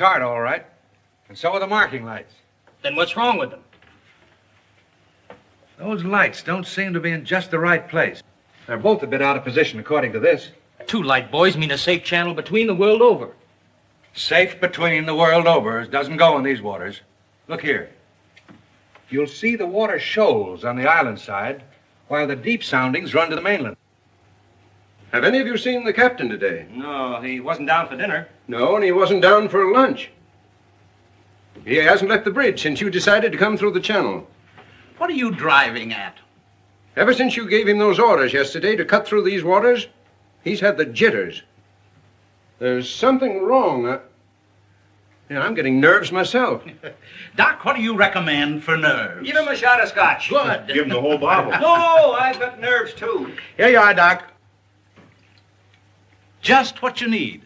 chart, all right. And so are the marking lights. Then what's wrong with them? Those lights don't seem to be in just the right place. They're both a bit out of position, according to this. 2 light buoys mean a safe channel between the world over. Safe between the world over doesn't go in these waters. Look here. You'll see the water shoals on the island side, while the deep soundings run to the mainland. Have any of you seen the captain today? No, he wasn't down for dinner. No, and he wasn't down for lunch. He hasn't left the bridge since you decided to come through the channel. What are you driving at? Ever since you gave him those orders yesterday to cut through these waters, he's had the jitters. There's something wrong. I'm getting nerves myself. Doc, what do you recommend for nerves? Give him a shot of scotch. Good. Give him the whole bottle. No, I've got nerves, too. Here you are, Doc. Just what you need.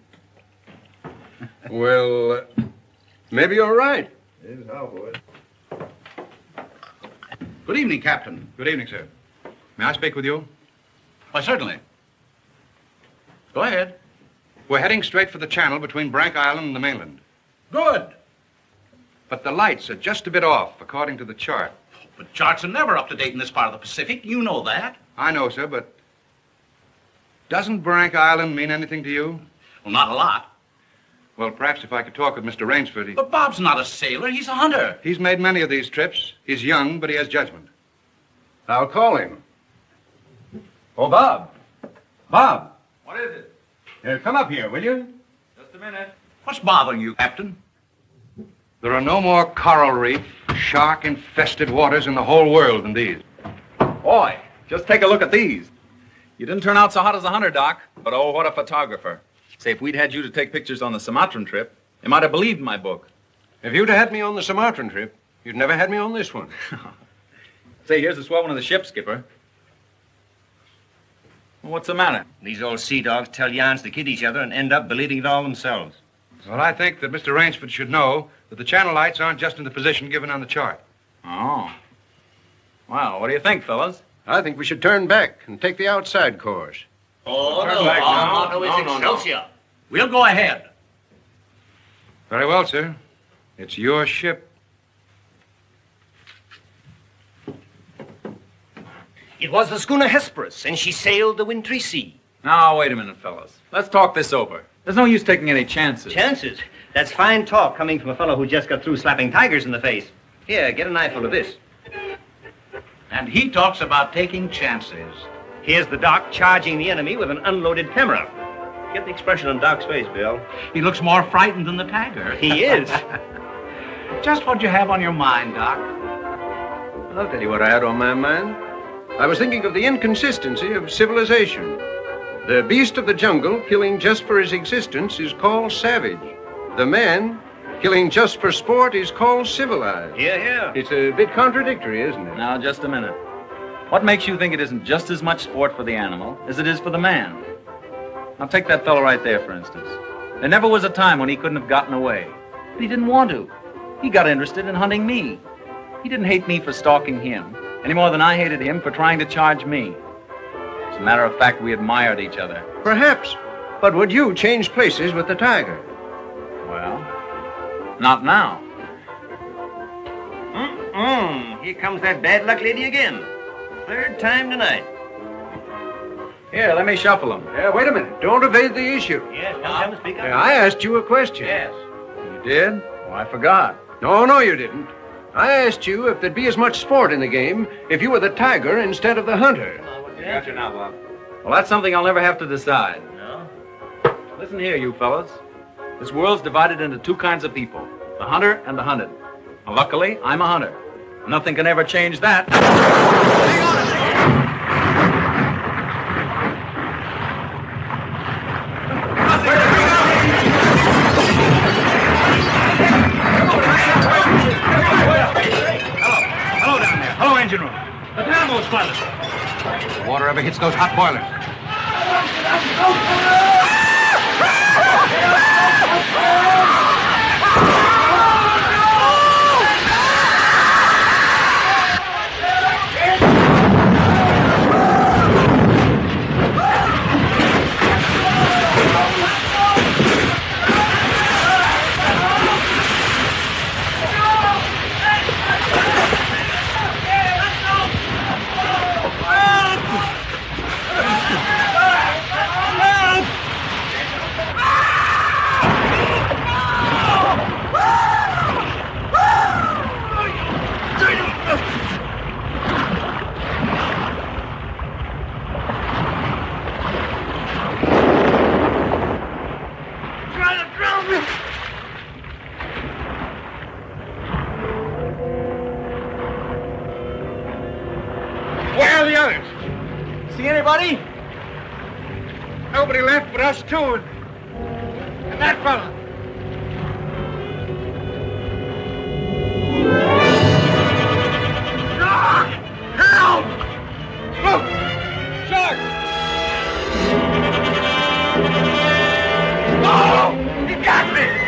Well, maybe you're right. Good evening, Captain. Good evening, sir. May I speak with you? Why, certainly. Go ahead. We're heading straight for the channel between Brank Island and the mainland. Good. But the lights are just a bit off, according to the chart. But charts are never up to date in this part of the Pacific. You know that. I know, sir, but doesn't Brank Island mean anything to you? Well, not a lot. Well, perhaps if I could talk with Mr. Rainsford. But Bob's not a sailor. He's a hunter. He's made many of these trips. He's young, but he has judgment. I'll call him. Oh, Bob. Bob. What is it? Come up here, will you? Just a minute. What's bothering you, Captain? There are no more coral reef, shark-infested waters in the whole world than these. Boy, just take a look at these. You didn't turn out so hot as a hunter, Doc, but oh, what a photographer. Say, if we'd had you to take pictures on the Sumatran trip, you might have believed my book. If you'd had me on the Sumatran trip, you'd never had me on this one. Say, here's the swell one of the ship, Skipper. Well, what's the matter? These old sea dogs tell yarns to kid each other and end up believing it all themselves. Well, I think that Mr. Rainsford should know that the channel lights aren't just in the position given on the chart. Oh. Well, what do you think, fellas? I think we should turn back and take the outside course. Oh, no. Our motto is Excelsior. We'll go ahead. Very well, sir. It's your ship. It was the schooner Hesperus, and she sailed the wintry sea. Now, wait a minute, fellas. Let's talk this over. There's no use taking any chances. Chances? That's fine talk coming from a fellow who just got through slapping tigers in the face. Here, get an eyeful of this. And he talks about taking chances. Here's the Doc charging the enemy with an unloaded camera. Get the expression on Doc's face, Bill. He looks more frightened than the tiger. He is. Just what you have on your mind, Doc. I'll tell you what I had on my mind. I was thinking of the inconsistency of civilization. The beast of the jungle, killing just for his existence, is called savage. The man, killing just for sport, is called civilized. Here, here. It's a bit contradictory, isn't it? Now, just a minute. What makes you think it isn't just as much sport for the animal as it is for the man? Now, take that fellow right there, for instance. There never was a time when he couldn't have gotten away. But he didn't want to. He got interested in hunting me. He didn't hate me for stalking him, any more than I hated him for trying to charge me. As a matter of fact, we admired each other. Perhaps. But would you change places with the tiger? Well, not now. Here comes that bad luck lady again. Third time tonight. Here, let me shuffle him. Wait a minute. Don't evade the issue. Yes, come, speak up. I asked you a question. Yes. You did? Oh, I forgot. No, you didn't. I asked you if there'd be as much sport in the game if you were the tiger instead of the hunter. Got you now, Bob. Well, that's something I'll never have to decide. No? Listen here, you fellas. This world's divided into 2 kinds of people, the hunter and the hunted. Now, luckily, I'm a hunter. Nothing can ever change that. Hang on a second. Hello down there. Hello, engine room. The dynamo spotted. The water ever hits those hot boilers. others? See anybody? Nobody left but us two and that fellow. Ah! Help! Look! Shark! Oh! He got me!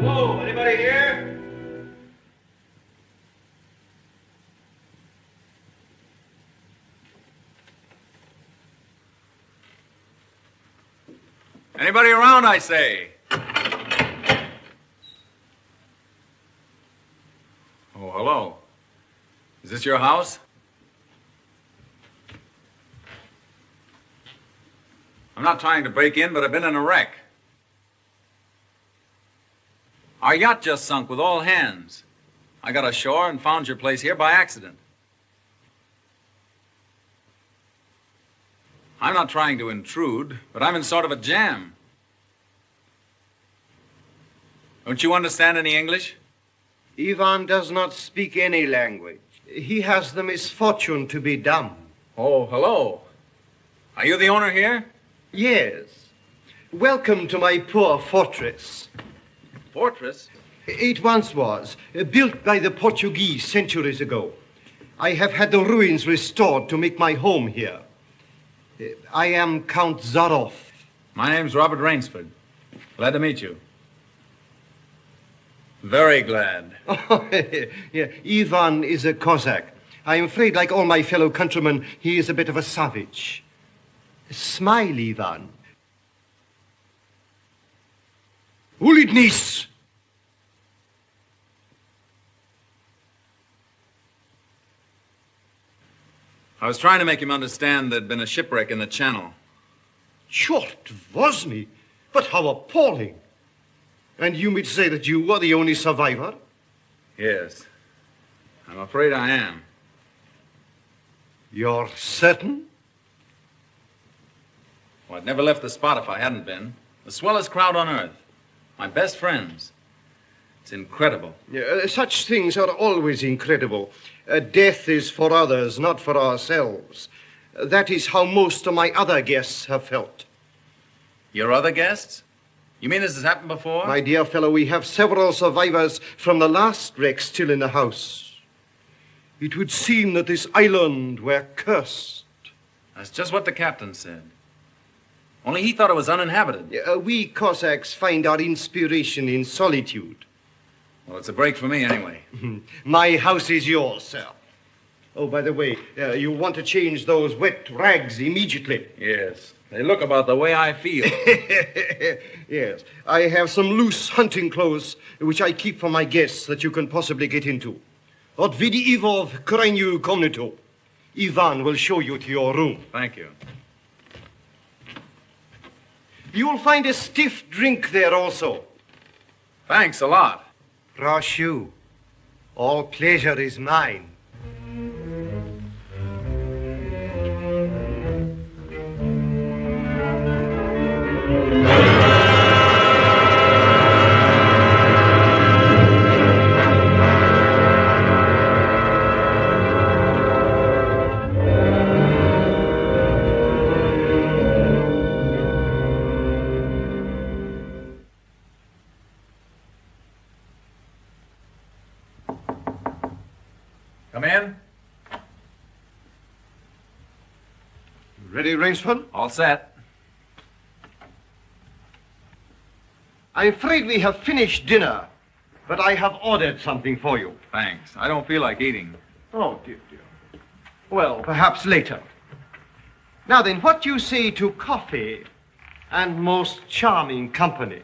Hello, anybody here? Anybody around, I say? Oh, hello. Is this your house? I'm not trying to break in, but I've been in a wreck. Our yacht just sunk with all hands. I got ashore and found your place here by accident. I'm not trying to intrude, but I'm in sort of a jam. Don't you understand any English? Ivan does not speak any language. He has the misfortune to be dumb. Oh, hello. Are you the owner here? Yes. Welcome to my poor fortress. Fortress? It once was, built by the Portuguese centuries ago. I have had the ruins restored to make my home here. I am Count Zaroff. My name's Robert Rainsford. Glad to meet you. Very glad. Yeah, Ivan is a Cossack. I am afraid, like all my fellow countrymen, he is a bit of a savage. Smile, Ivan. Ulidnis! I was trying to make him understand there'd been a shipwreck in the channel. Short was me, but how appalling. And you mean to say that you were the only survivor? Yes. I'm afraid I am. You're certain? Well, I'd never left the spot if I hadn't been. The swellest crowd on earth. My best friends. It's incredible. Such things are always incredible. Death is for others, not for ourselves. That is how most of my other guests have felt. Your other guests? You mean this has happened before? My dear fellow, we have several survivors from the last wreck still in the house. It would seem that this island were cursed. That's just what the captain said. Only he thought it was uninhabited. We Cossacks find our inspiration in solitude. Well, it's a break for me anyway. My house is yours, sir. Oh, by the way, you want to change those wet rags immediately. Yes. They look about the way I feel. Yes. I have some loose hunting clothes which I keep for my guests that you can possibly get into. Od vidi Ivov krajnyu komnatu. Ivan will show you to your room. Thank you. You will find a stiff drink there also. Thanks a lot. Proszę. All pleasure is mine. Come in. Ready, Rainsford? All set. I'm afraid we have finished dinner, but I have ordered something for you. Thanks. I don't feel like eating. Oh, dear, dear. Well, perhaps later. Now then, what do you say to coffee and most charming company?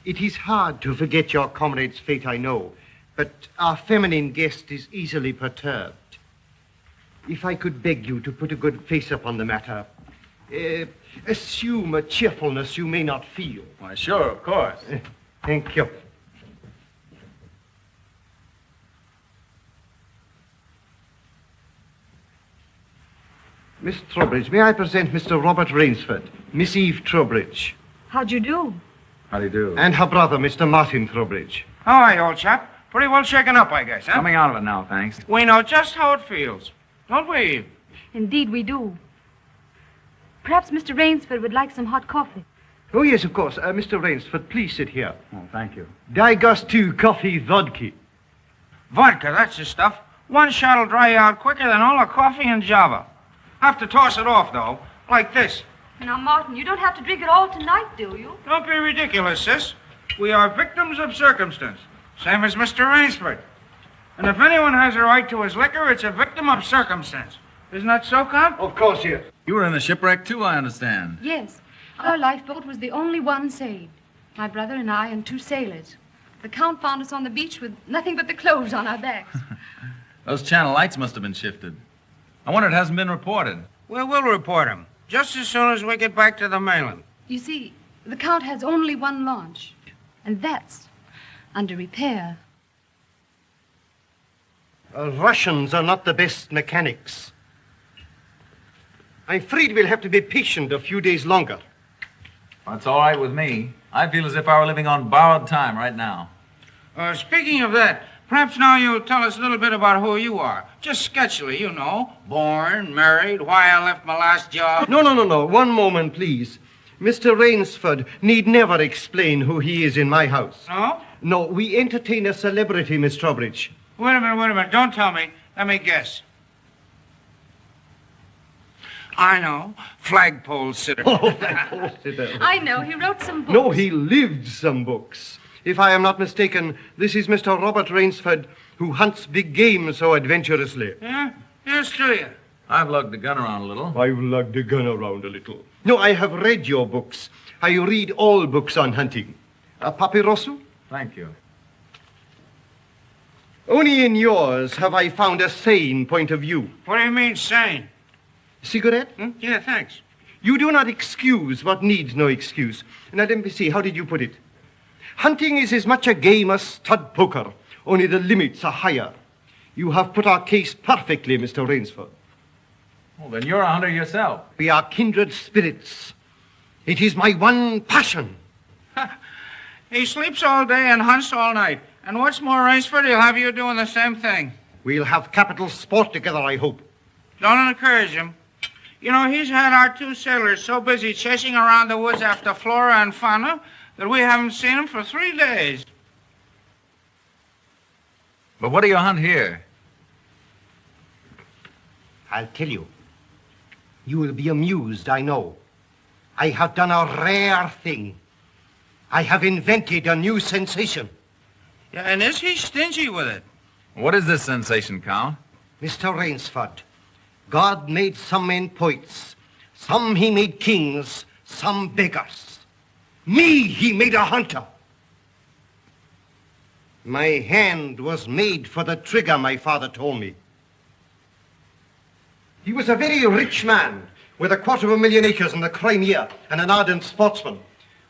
It is hard to forget your comrade's fate, I know, but our feminine guest is easily perturbed. If I could beg you to put a good face upon the matter, assume a cheerfulness you may not feel. Why, sure, of course. Thank you. Miss Trowbridge, may I present Mr. Robert Rainsford, Miss Eve Trowbridge, How'd you do? How do you do? and her brother, Mr. Martin Trowbridge. All right, old chap. Pretty well shaken up, I guess, huh? Coming out of it now, thanks. We know just how it feels. Don't we? Indeed, we do. Perhaps Mr. Rainsford would like some hot coffee. Oh, yes, of course. Mr. Rainsford, please sit here. Oh, thank you. Daj gostu coffee vodka. Vodka, that's the stuff. One shot'll dry you out quicker than all the coffee in Java. Have to toss it off, though, like this. Now, Martin, you don't have to drink it all tonight, do you? Don't be ridiculous, sis. We are victims of circumstance, same as Mr. Rainsford. And if anyone has a right to his liquor, it's a victim of circumstance. Isn't that so, Count? Of course, yes. You were in the shipwreck, too, I understand. Yes. Our lifeboat was the only one saved. My brother and I and two sailors. The Count found us on the beach with nothing but the clothes on our backs. Those channel lights must have been shifted. I wonder it hasn't been reported. We will report him, just as soon as we get back to the mainland. You see, the Count has only one launch, and that's under repair. Russians are not the best mechanics. I'm afraid we'll have to be patient a few days longer. That's all right with me. I feel as if I were living on borrowed time right now. Speaking of that, perhaps now you'll tell us a little bit about who you are. Just sketchily, you know. Born, married, why I left my last job. No. One moment, please. Mr. Rainsford need never explain who he is in my house. No? No, we entertain a celebrity, Miss Trowbridge. Wait a minute. Don't tell me. Let me guess. I know. Flagpole sitter. I know. He wrote some books. No, he lived some books. If I am not mistaken, this is Mr. Robert Rainsford, who hunts big game so adventurously. Yeah? Here's to you. I've lugged the gun around a little. I've lugged the gun around a little. No, I have read your books. I read all books on hunting. Papirosu? Thank you. Only in yours have I found a sane point of view. What do you mean, sane? Cigarette? Yeah, thanks. You do not excuse what needs no excuse. Now, let me see, how did you put it? Hunting is as much a game as stud poker, only the limits are higher. You have put our case perfectly, Mr. Rainsford. Well, then you're a hunter yourself. We are kindred spirits. It is my one passion. He sleeps all day and hunts all night. And what's more, Rainsford, he'll have you doing the same thing. We'll have capital sport together, I hope. Don't encourage him. You know, he's had our 2 sailors so busy chasing around the woods after flora and fauna that we haven't seen him for 3 days. But what do you hunt here? I'll tell you. You will be amused, I know. I have done a rare thing. I have invented a new sensation. Yeah, and is he stingy with it? What is this sensation, Count? Mr. Rainsford, God made some men poets. Some he made kings, some beggars. Me he made a hunter. My hand was made for the trigger, my father told me. He was a very rich man with 250,000 acres in the Crimea and an ardent sportsman.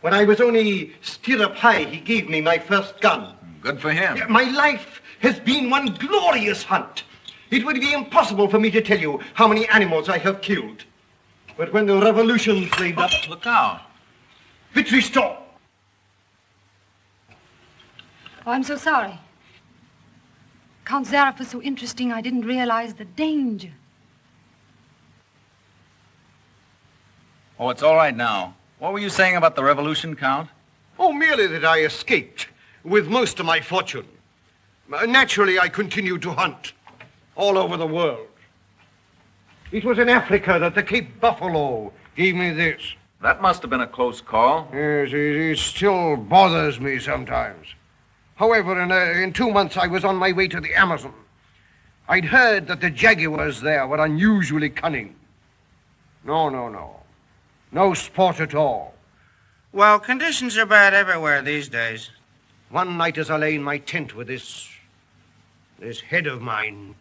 When I was only stirrup high, he gave me my first gun. Good for him. My life has been one glorious hunt. It would be impossible for me to tell you how many animals I have killed. But when the revolution flamed up... Look out. Victory stop! Oh, I'm so sorry. Count Zaroff was so interesting, I didn't realize the danger. Oh, it's all right now. What were you saying about the revolution, Count? Oh, merely that I escaped with most of my fortune. Naturally, I continued to hunt all over the world. It was in Africa that the Cape Buffalo gave me this. That must have been a close call. Yes, it still bothers me sometimes. However, in 2 months, I was on my way to the Amazon. I'd heard that the jaguars there were unusually cunning. No. No sport at all. Well, conditions are bad everywhere these days. One night as I lay in my tent with this head of mine,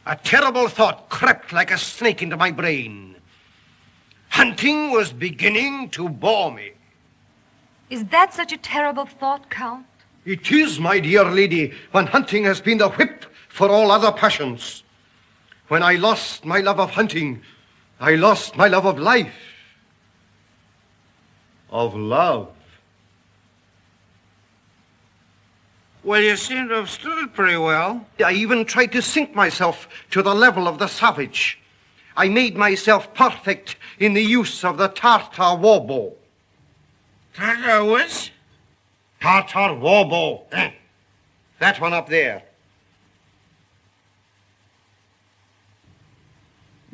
a terrible thought crept like a snake into my brain. Hunting was beginning to bore me. Is that such a terrible thought, Count? It is, my dear lady, when hunting has been the whip for all other passions. When I lost my love of hunting, I lost my love of life. Of love. Well, you seem to have stood it pretty well. I even tried to sink myself to the level of the savage. I made myself perfect in the use of the Tartar war bow. Tartar which? Tartar war bow. That one up there.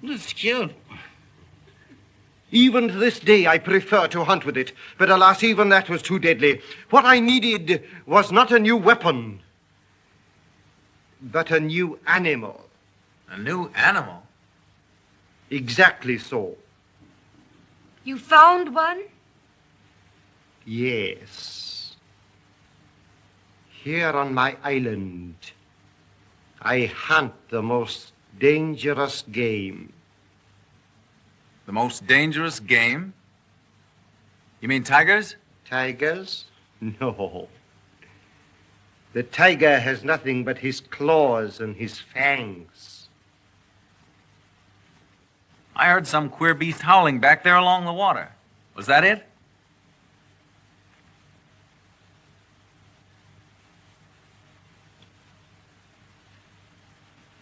That's cute. Even to this day, I prefer to hunt with it. But alas, even that was too deadly. What I needed was not a new weapon, but a new animal. A new animal? Exactly so. You found one? Yes. Here on my island, I hunt the most dangerous game. The most dangerous game? You mean tigers? Tigers? No. The tiger has nothing but his claws and his fangs. I heard some queer beast howling back there along the water. Was that it?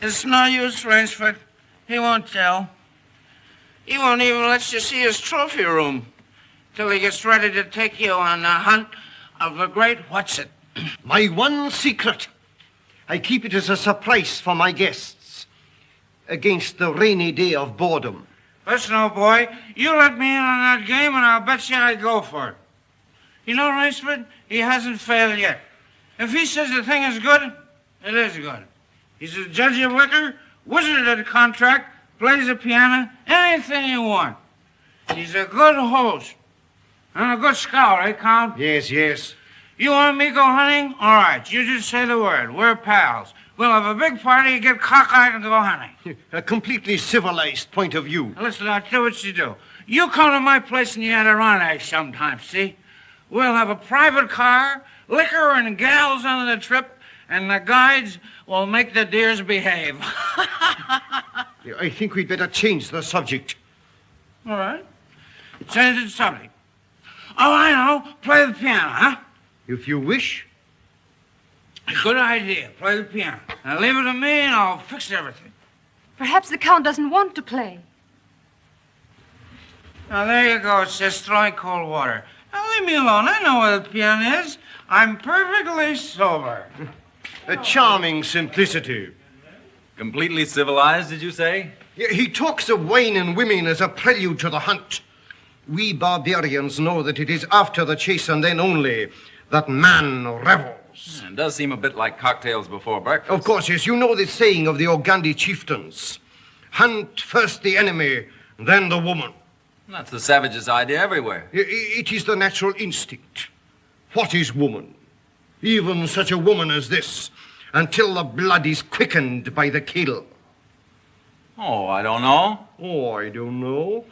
It's no use, Rainsford. He won't tell. He won't even let you see his trophy room till he gets ready to take you on a hunt of the great what's-it. My one secret. I keep it as a surprise for my guests against the rainy day of boredom. Listen, old boy, you let me in on that game and I'll bet you I'd go for it. You know, Rainsford, he hasn't failed yet. If he says the thing is good, it is good. He's a judge of liquor, wizard at a contract, plays the piano, anything you want. He's a good host. And a good scout, eh, Count? Yes. You want me to go hunting? All right, you just say the word. We're pals. We'll have a big party, get cockeyed, and go hunting. A completely civilized point of view. Now, listen, I'll tell you what you do. You come to my place in the Adirondacks sometime, see? We'll have a private car, liquor and gals on the trip, and the guides will make the deers behave. I think we'd better change the subject. All right. Change the subject. Oh, I know. Play the piano, huh? If you wish. Good idea. Play the piano. Now leave it to me and I'll fix everything. Perhaps the Count doesn't want to play. Now there you go. It says throwing cold water. Now leave me alone. I know where the piano is. I'm perfectly sober. A charming simplicity. Completely civilized, did you say? He talks of wine and women as a prelude to the hunt. We barbarians know that it is after the chase and then only that man revels. It does seem a bit like cocktails before breakfast. Of course, yes. You know the saying of the Ogandi chieftains. Hunt first the enemy, then the woman. That's the savage's idea everywhere. It is the natural instinct. What is woman? Even such a woman as this, until the blood is quickened by the kill. Oh, I don't know. Oh, I don't know.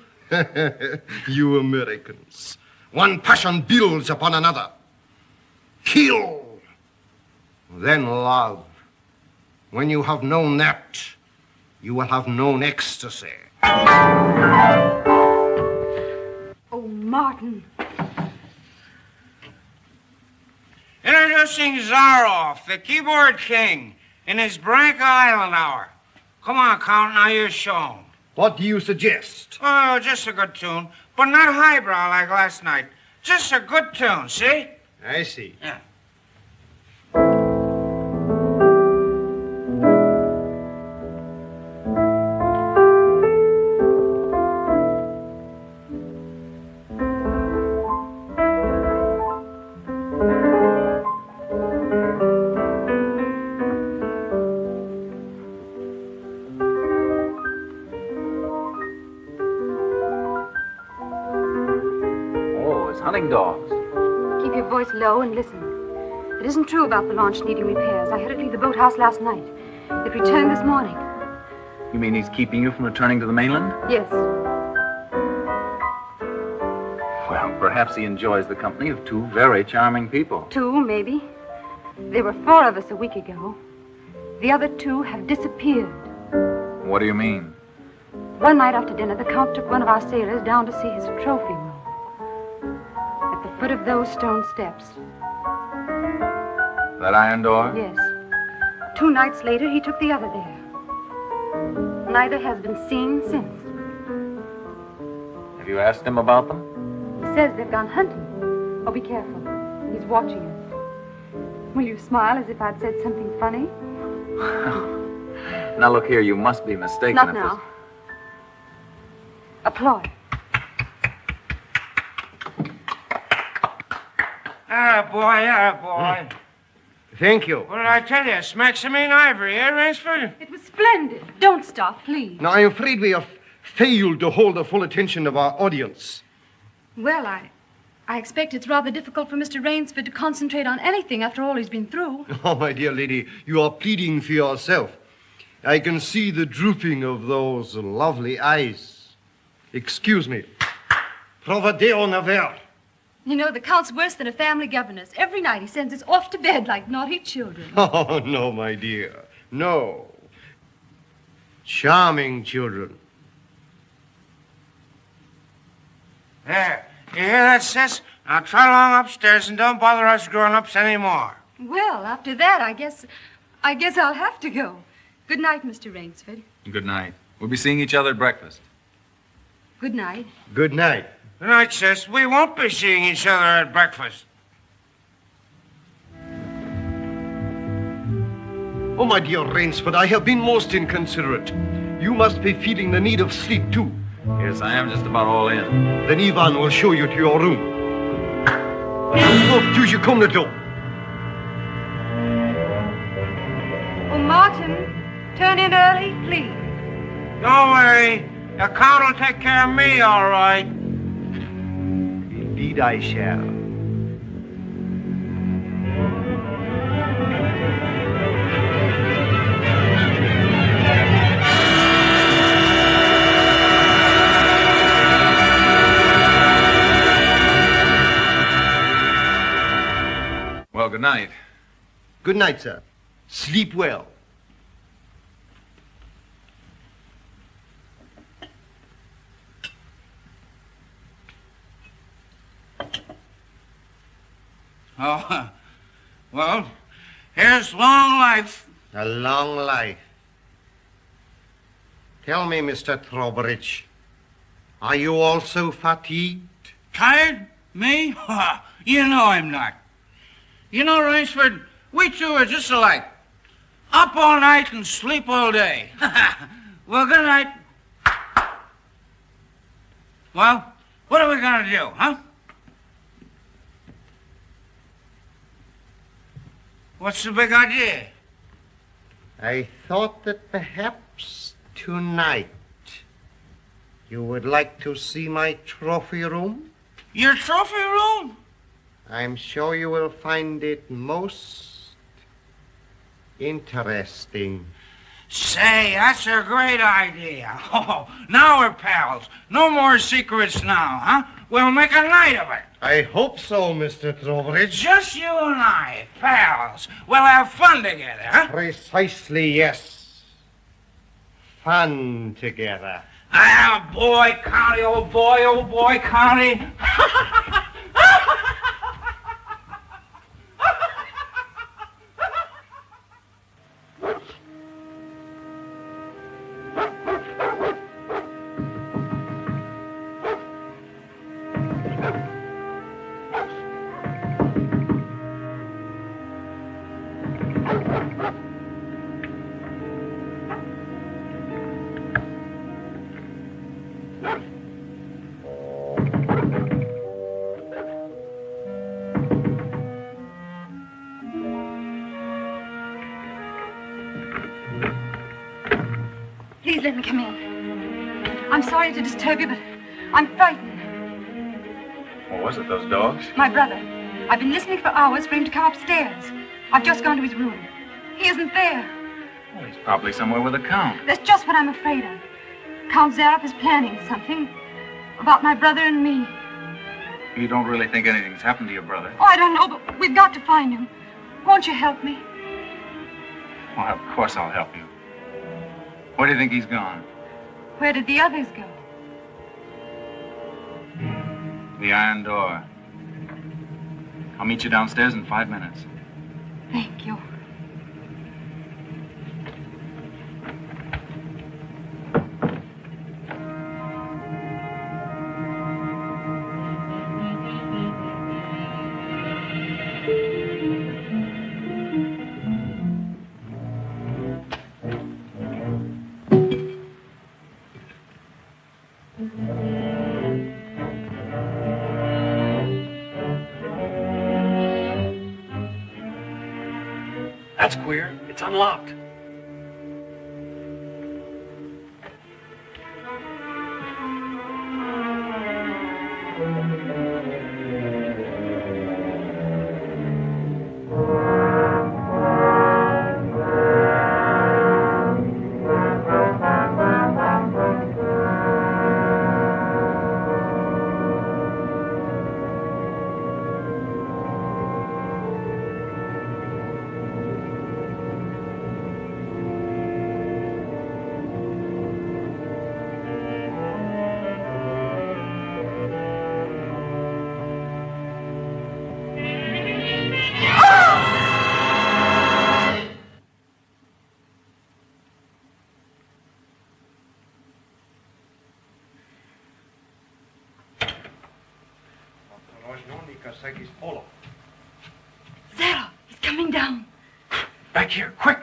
You Americans. One passion builds upon another. Kill, then love. When you have known that, you will have known ecstasy. Oh, Martin. Introducing Zaroff, the keyboard king, in his Branca Island hour. Come on, Count, now you're shown. What do you suggest? Oh, just a good tune, but not highbrow like last night. Just a good tune, see? I see. Yeah. Hunting dogs. Keep your voice low and listen. It isn't true about the launch needing repairs. I had it leave the boathouse last night. It returned this morning. You mean he's keeping you from returning to the mainland? Yes. Well, perhaps he enjoys the company of two very charming people. Two, maybe. There were 4 of us a week ago. The other 2 have disappeared. What do you mean? One night after dinner, the Count took one of our sailors down to see his trophy room. At the foot of those stone steps. That iron door? Yes. 2 nights later, he took the other there. Neither has been seen since. Have you asked him about them? He says they've gone hunting. Oh, be careful. He's watching us. Will you smile as if I'd said something funny? Now, look here, you must be mistaken. Not now. Applaud. Boy. Thank you. What did I tell you? Smack some in ivory, eh, Rainsford? It was splendid. Don't stop, please. Now, I'm afraid we have failed to hold the full attention of our audience. Well, I expect it's rather difficult for Mr. Rainsford to concentrate on anything after all he's been through. Oh, my dear lady, you are pleading for yourself. I can see the drooping of those lovely eyes. Excuse me. Provadeo naver. You know, the Count's worse than a family governess. Every night he sends us off to bed like naughty children. Oh, no, my dear. No. Charming children. There. You hear that, sis? Now trot along upstairs and don't bother us grown-ups anymore. Well, after that, I guess I'll have to go. Good night, Mr. Rainsford. Good night. We'll be seeing each other at breakfast. Good night. Good night. Good night, sis. We won't be seeing each other at breakfast. Oh, my dear Rainsford, I have been most inconsiderate. You must be feeling the need of sleep, too. Yes, I am just about all in. Then Ivan will show you to your room. Look, tu come the door. Oh, Martin, turn in early, please. Don't worry. The Count will take care of me, all right. Indeed I shall. night. Good night, sir. Sleep well. Oh, well, here's long life. A long life. Tell me, Mr. Trowbridge, are you also fatigued? Tired? Me? You know I'm not. You know, Rainsford, we two are just alike. Up all night and sleep all day. Well, good night. Well, what are we going to do, huh? What's the big idea? I thought that perhaps tonight you would like to see my trophy room. Your trophy room? I'm sure you will find it most interesting. Say, that's a great idea. Oh, now we're pals. No more secrets now, huh? We'll make a night of it. I hope so, Mr. Trowbridge. Just you and I, pals. We'll have fun together, huh? Precisely, yes. Fun together. Ah, boy, County, old boy, County. Please let me come in. I'm sorry to disturb you, but I'm frightened. What was it, those dogs? My brother. I've been listening for hours for him to come upstairs. I've just gone to his room. He isn't there. Well, he's probably somewhere with the Count. That's just what I'm afraid of. Count Zaroff is planning something about my brother and me. You don't really think anything's happened to your brother? Oh, I don't know, but we've got to find him. Won't you help me? Well, of course I'll help you. Where do you think he's gone? Where did the others go? The iron door. I'll meet you downstairs in 5 minutes. Thank you. That's queer. It's unlocked. Zaroff, he's coming down. Back here, quick!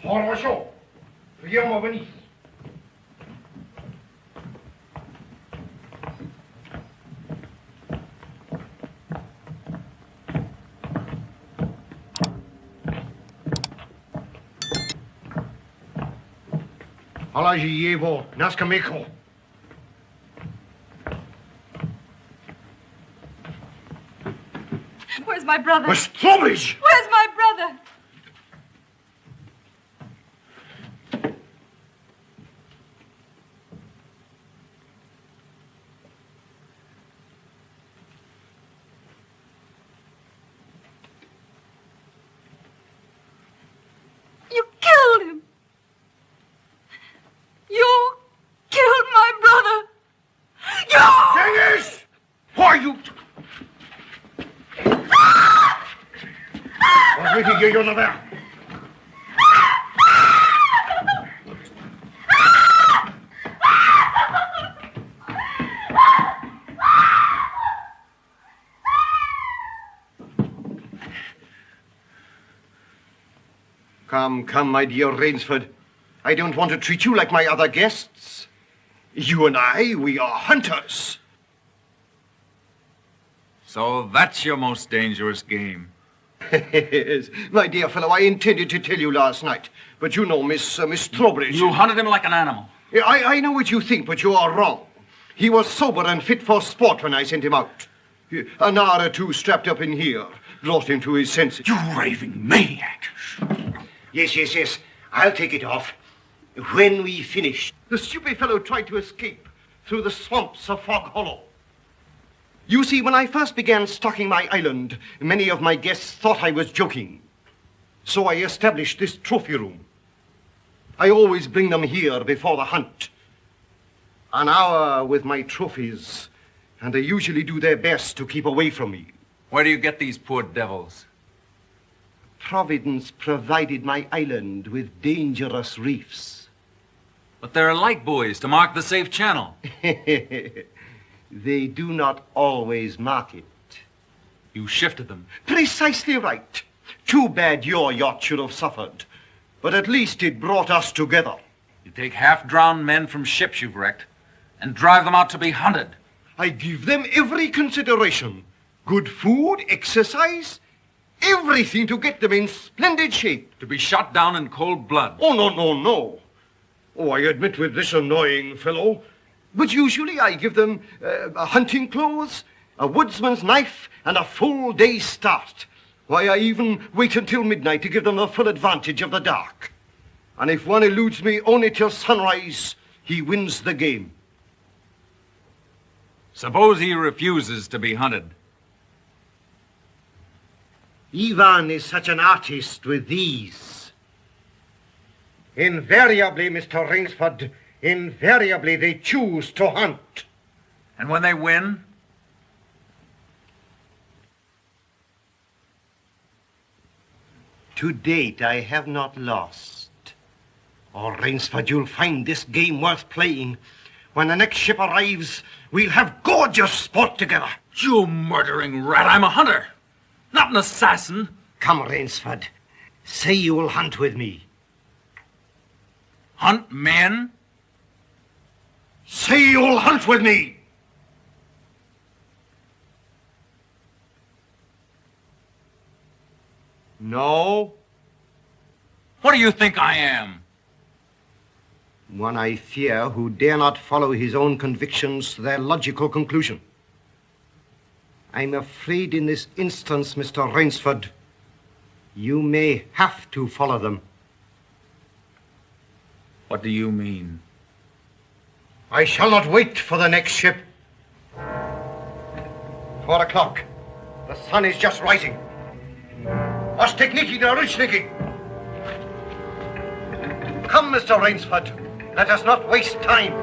Хорошо. Приема вниз. Положи его на скамейку. Where's my brother? Trowbridge! Where's my brother? You killed him. You killed my brother. You... Dennis! Who are you? Was waiting hier, Jonah there. Come, my dear Rainsford. I don't want to treat you like my other guests. You and I, we are hunters. So that's your most dangerous game. Yes, my dear fellow, I intended to tell you last night, but you know Miss Trowbridge. You hunted him like an animal. I know what you think, but you are wrong. He was sober and fit for sport when I sent him out. An hour or two strapped up in here brought him to his senses. You raving maniac. Yes. I'll take it off. When we finish. The stupid fellow tried to escape through the swamps of Fog Hollow. You see, when I first began stocking my island, many of my guests thought I was joking. So I established this trophy room. I always bring them here before the hunt. An hour with my trophies, and they usually do their best to keep away from me. Where do you get these poor devils? Providence provided my island with dangerous reefs. But there are light buoys to mark the safe channel. They do not always mark it. You shifted them. Precisely right. Too bad your yacht should have suffered. But at least it brought us together. You take half-drowned men from ships you've wrecked and drive them out to be hunted. I give them every consideration. Good food, exercise, everything to get them in splendid shape. To be shot down in cold blood. Oh, no. Oh, I admit with this annoying fellow. But usually I give them hunting clothes, a woodsman's knife, and a full day's start. Why, I even wait until midnight to give them the full advantage of the dark. And if one eludes me only till sunrise, he wins the game. Suppose he refuses to be hunted. Ivan is such an artist with these. Invariably, Mr. Rainsford, invariably they choose to hunt. And when they win? To date, I have not lost. Oh, Rainsford, you'll find this game worth playing. When the next ship arrives, we'll have gorgeous sport together. You murdering rat, I'm a hunter, not an assassin. Come, Rainsford. Say you will hunt with me. Hunt men? Say you'll hunt with me! No? What do you think I am? One I fear who dare not follow his own convictions to their logical conclusion. I'm afraid in this instance, Mr. Rainsford, you may have to follow them. What do you mean? I shall not wait for the next ship. 4 o'clock. The sun is just rising. Was techniking der Rutschnicky. Come, Mr. Rainsford. Let us not waste time.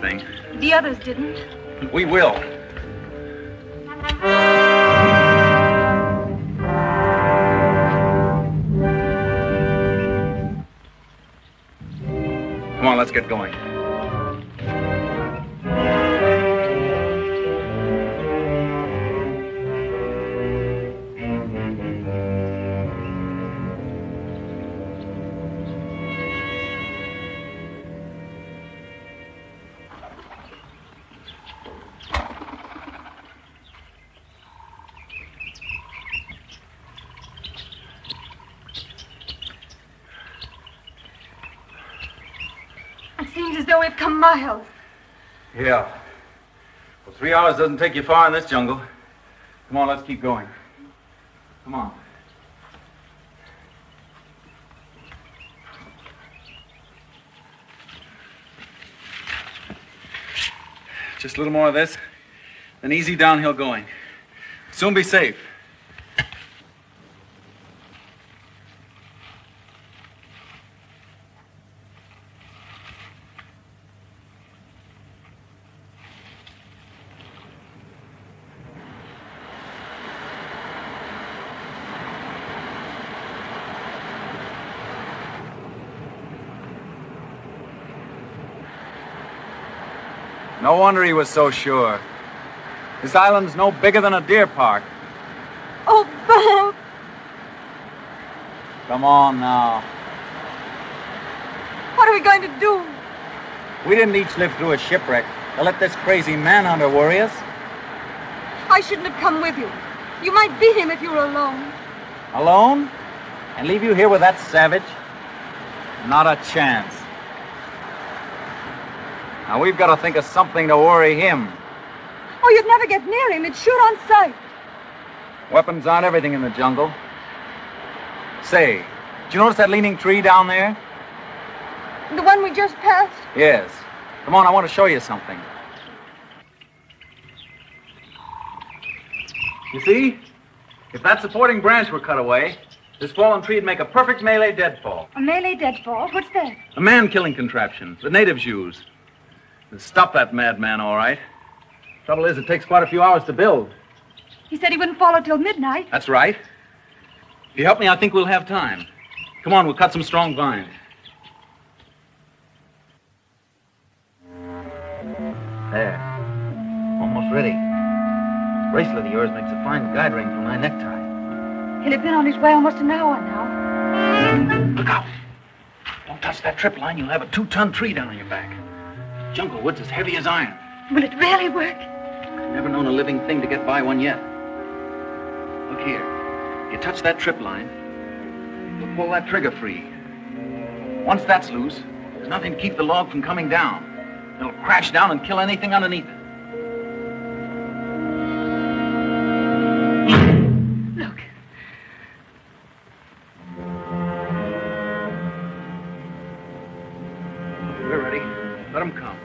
thing. The others didn't. We will. Come on, let's get going. It seems as though we've come miles. Yeah. Well, 3 hours doesn't take you far in this jungle. Come on, let's keep going. Come on. Just a little more of this, then easy downhill going. Soon be safe. No wonder he was so sure. This island's no bigger than a deer park. Oh, Bob! Come on now. What are we going to do? We didn't each live through a shipwreck to let this crazy manhunter worry us. I shouldn't have come with you. You might beat him if you were alone. Alone? And leave you here with that savage? Not a chance. Now we've got to think of something to worry him. Oh, you'd never get near him. He'd shoot on sight. Weapons aren't everything in the jungle. Say, did you notice that leaning tree down there? The one we just passed? Yes. Come on, I want to show you something. You see? If that supporting branch were cut away, this fallen tree would make a perfect Malay deadfall. A Malay deadfall? What's that? A man-killing contraption the natives use. It'll stop that madman, all right. Trouble is, it takes quite a few hours to build. He said he wouldn't follow till midnight. That's right. If you help me, I think we'll have time. Come on, we'll cut some strong vines. There. Almost ready. This bracelet of yours makes a fine guide ring for my necktie. He'll have been on his way almost an hour now. Look out. Don't touch that trip line. You'll have a 2-ton tree down on your back. Jungle wood's as heavy as iron. Will it really work? I've never known a living thing to get by one yet. Look here. You touch that trip line, you'll pull that trigger free. Once that's loose, there's nothing to keep the log from coming down. It'll crash down and kill anything underneath it. Look. We're ready. Let them come.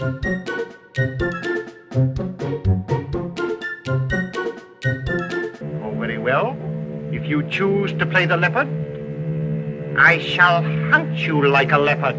Oh, very well. If you choose to play the leopard, I shall hunt you like a leopard.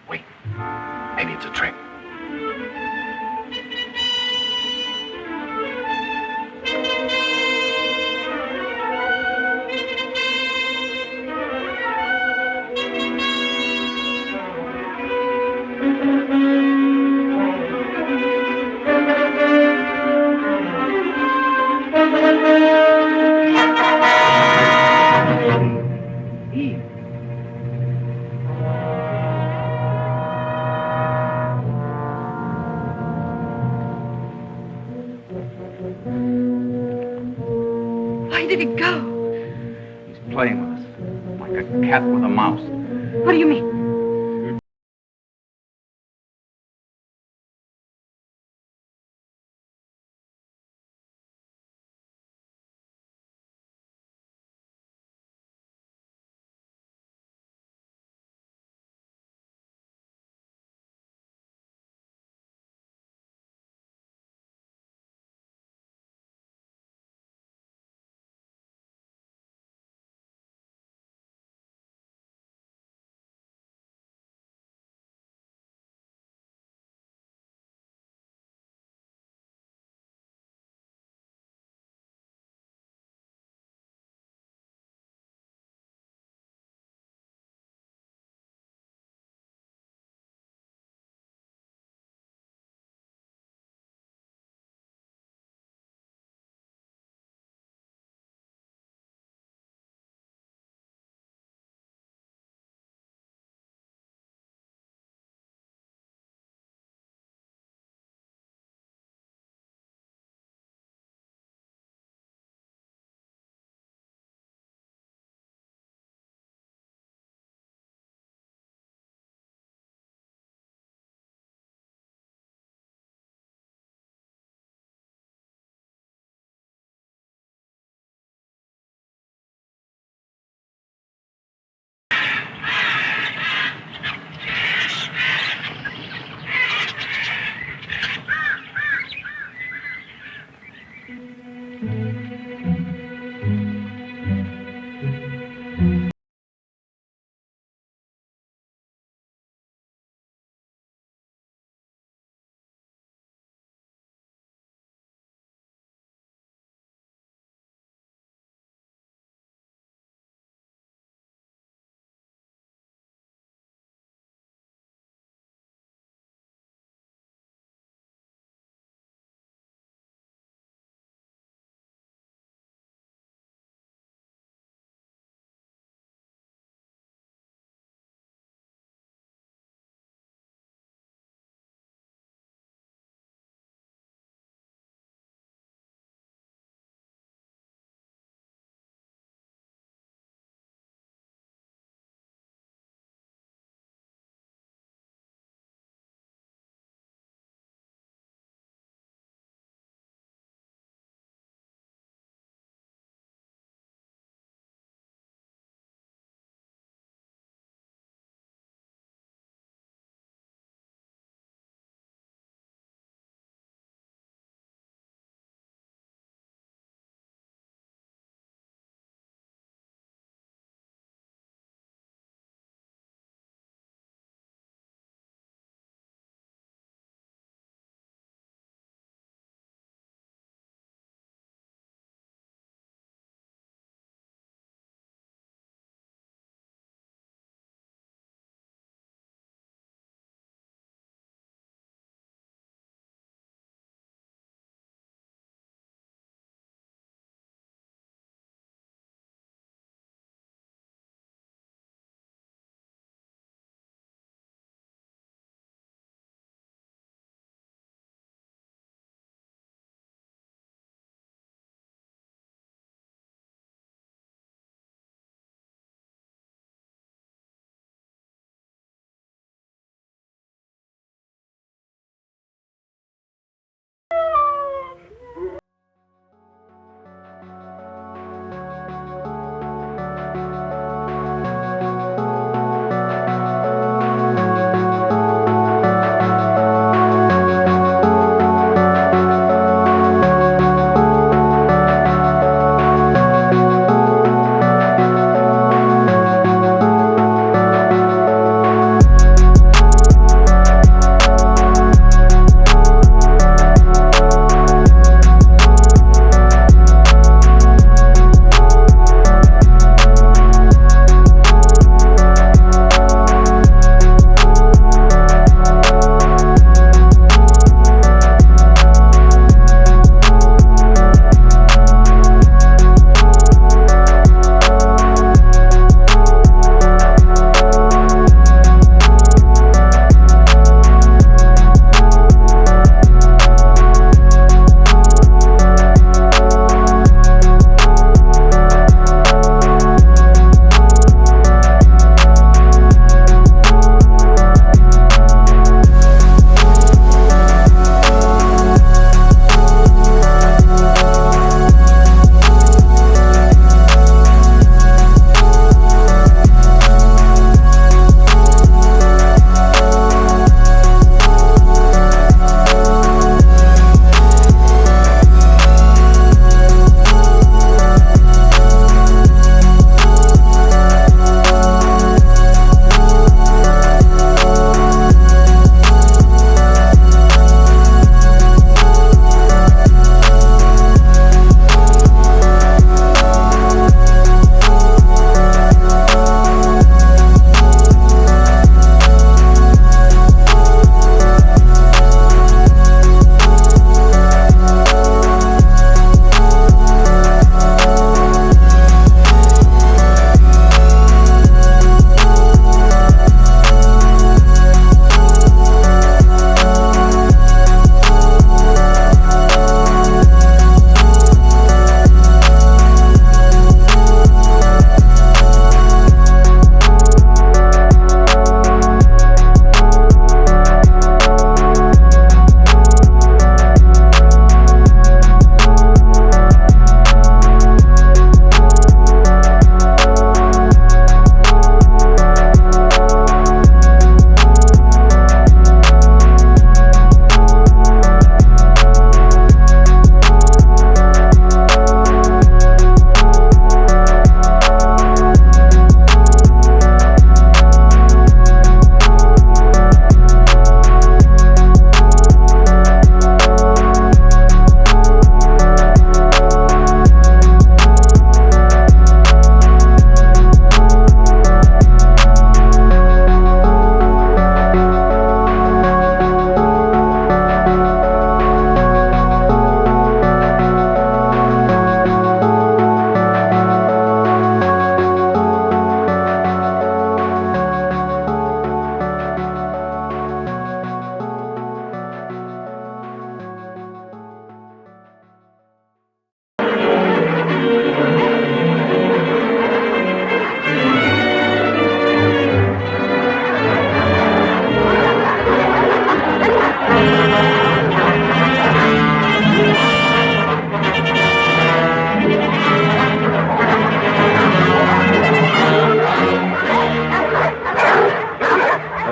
Wait. Maybe it's a trick. Why did he go? He's playing with us, like a cat with a mouse. What do you mean?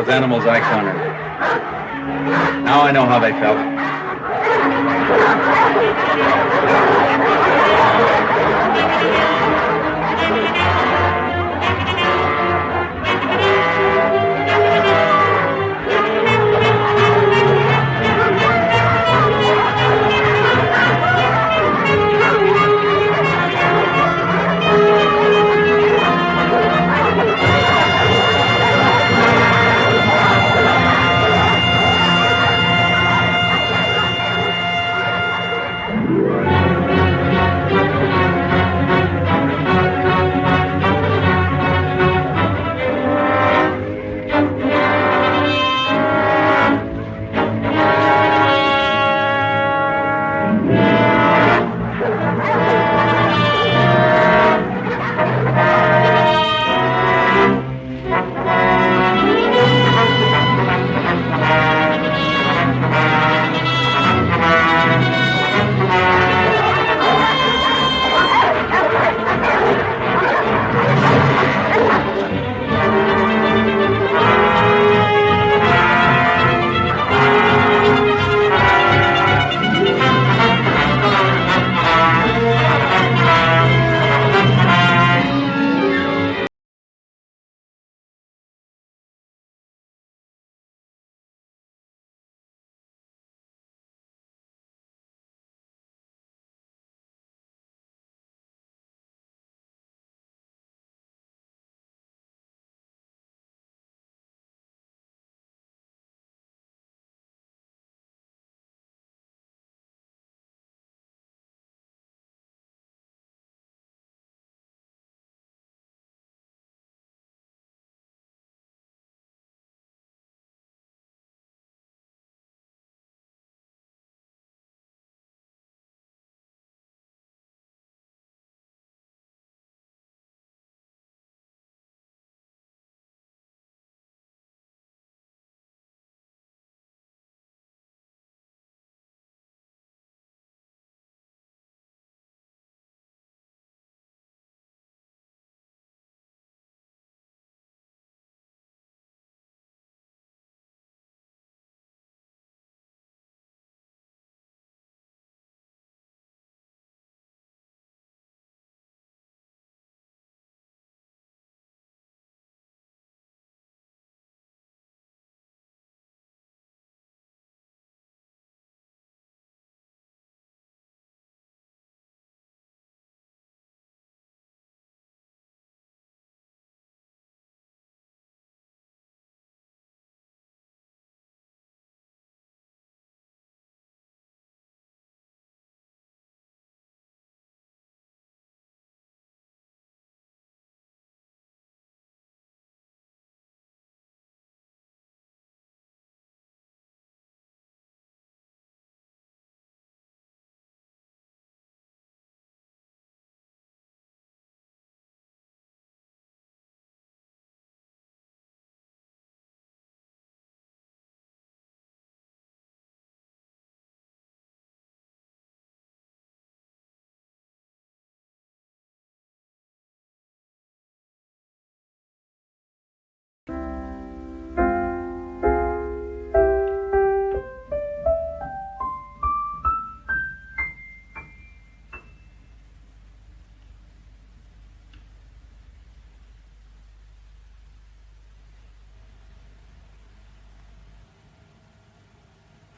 those animals I cornered. Now I know how they felt.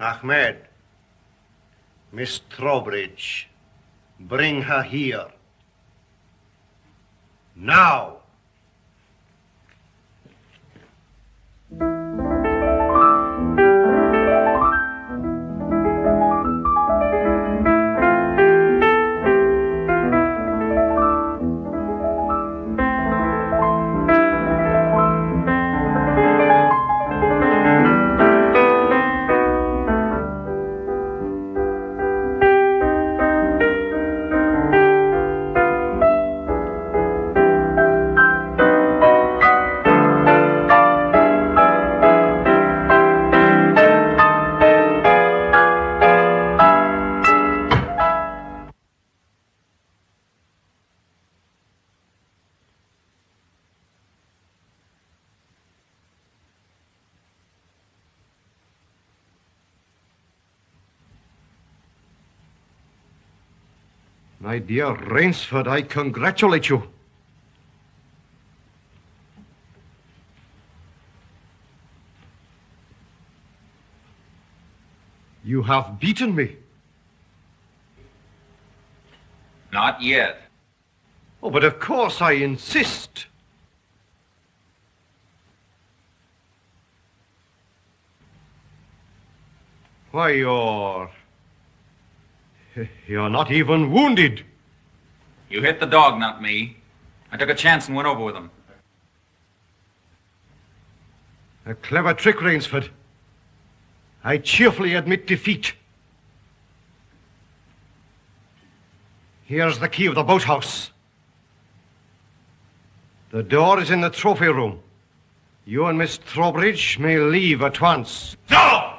Ahmed, Miss Trowbridge, bring her here. Now! My dear Rainsford, I congratulate you. You have beaten me. Not yet. Oh, but of course I insist. Why, you're not even wounded. You hit the dog, not me. I took a chance and went over with him. A clever trick, Rainsford. I cheerfully admit defeat. Here's the key of the boathouse. The door is in the trophy room. You and Miss Trowbridge may leave at once. No!